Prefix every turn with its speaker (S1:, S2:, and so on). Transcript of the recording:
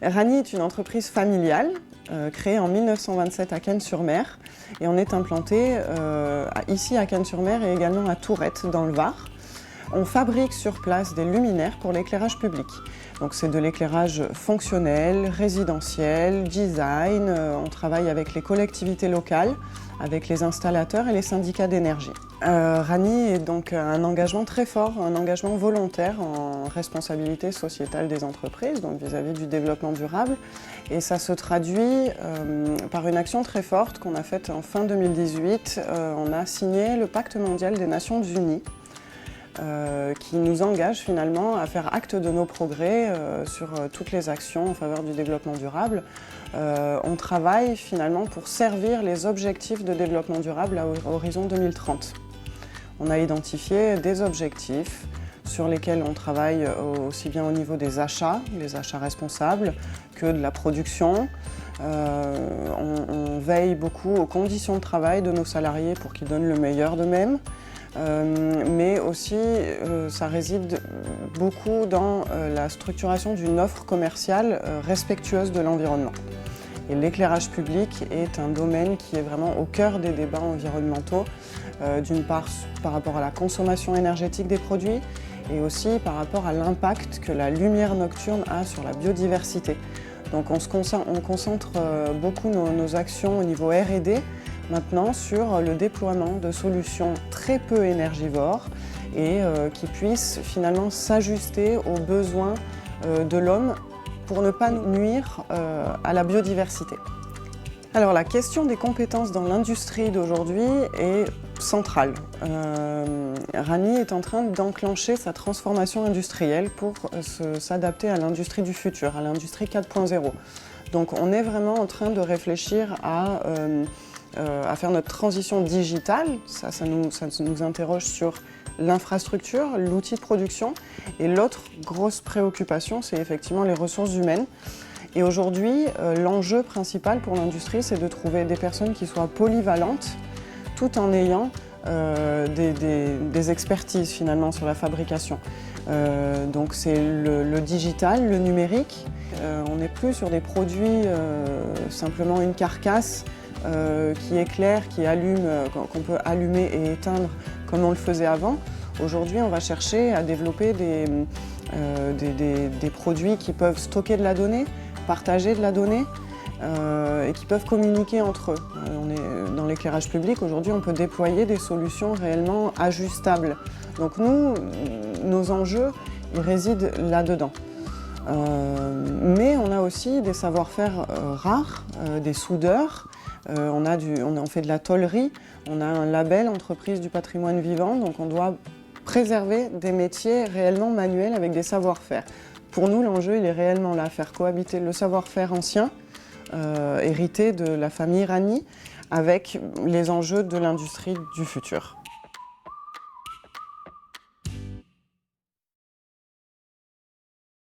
S1: Rani est une entreprise familiale créée en 1927 à Cannes-sur-Mer et on est implanté ici à Cannes-sur-Mer et également à Tourette dans le Var. On fabrique sur place des luminaires pour l'éclairage public. Donc c'est de l'éclairage fonctionnel, résidentiel, design. On travaille avec les collectivités locales, avec les installateurs et les syndicats d'énergie. Rani est donc un engagement très fort, un engagement volontaire en responsabilité sociétale des entreprises, donc vis-à-vis du développement durable. Et ça se traduit par une action très forte qu'on a faite en fin 2018. On a signé le Pacte mondial des Nations Unies, qui nous engage finalement à faire acte de nos progrès sur toutes les actions en faveur du développement durable. On travaille finalement pour servir les objectifs de développement durable à horizon 2030. On a identifié des objectifs sur lesquels on travaille aussi bien au niveau des achats, les achats responsables, que de la production. On veille beaucoup aux conditions de travail de nos salariés pour qu'ils donnent le meilleur d'eux-mêmes. Mais aussi ça réside beaucoup dans la structuration d'une offre commerciale respectueuse de l'environnement. Et l'éclairage public est un domaine qui est vraiment au cœur des débats environnementaux, d'une part par rapport à la consommation énergétique des produits et aussi par rapport à l'impact que la lumière nocturne a sur la biodiversité. Donc on concentre beaucoup nos actions au niveau R&D maintenant sur le déploiement de solutions très peu énergivores et qui puissent finalement s'ajuster aux besoins de l'homme pour ne pas nuire à la biodiversité. Alors la question des compétences dans l'industrie d'aujourd'hui est centrale. Rani est en train d'enclencher sa transformation industrielle pour s'adapter à l'industrie du futur, à l'industrie 4.0. Donc on est vraiment en train de réfléchir à faire notre transition digitale. Ça nous interroge sur l'infrastructure, l'outil de production. Et l'autre grosse préoccupation, c'est effectivement les ressources humaines. Et aujourd'hui, l'enjeu principal pour l'industrie, c'est de trouver des personnes qui soient polyvalentes, tout en ayant des expertises finalement sur la fabrication. Donc c'est le digital, le numérique. On n'est plus sur des produits, simplement une carcasse qui éclaire, qui allume, qu'on peut allumer et éteindre comme on le faisait avant. Aujourd'hui, on va chercher à développer des produits qui peuvent stocker de la donnée, partager de la donnée et qui peuvent communiquer entre eux. On est dans l'éclairage public, aujourd'hui, on peut déployer des solutions réellement ajustables. Donc nous, nos enjeux, ils résident là-dedans. Mais on a aussi des savoir-faire rares, des soudeurs. On fait de la tôlerie, on a un label entreprise du patrimoine vivant, donc on doit préserver des métiers réellement manuels avec des savoir-faire. Pour nous, l'enjeu, il est réellement là, faire cohabiter le savoir-faire ancien, hérité de la famille Rani, avec les enjeux de l'industrie du futur.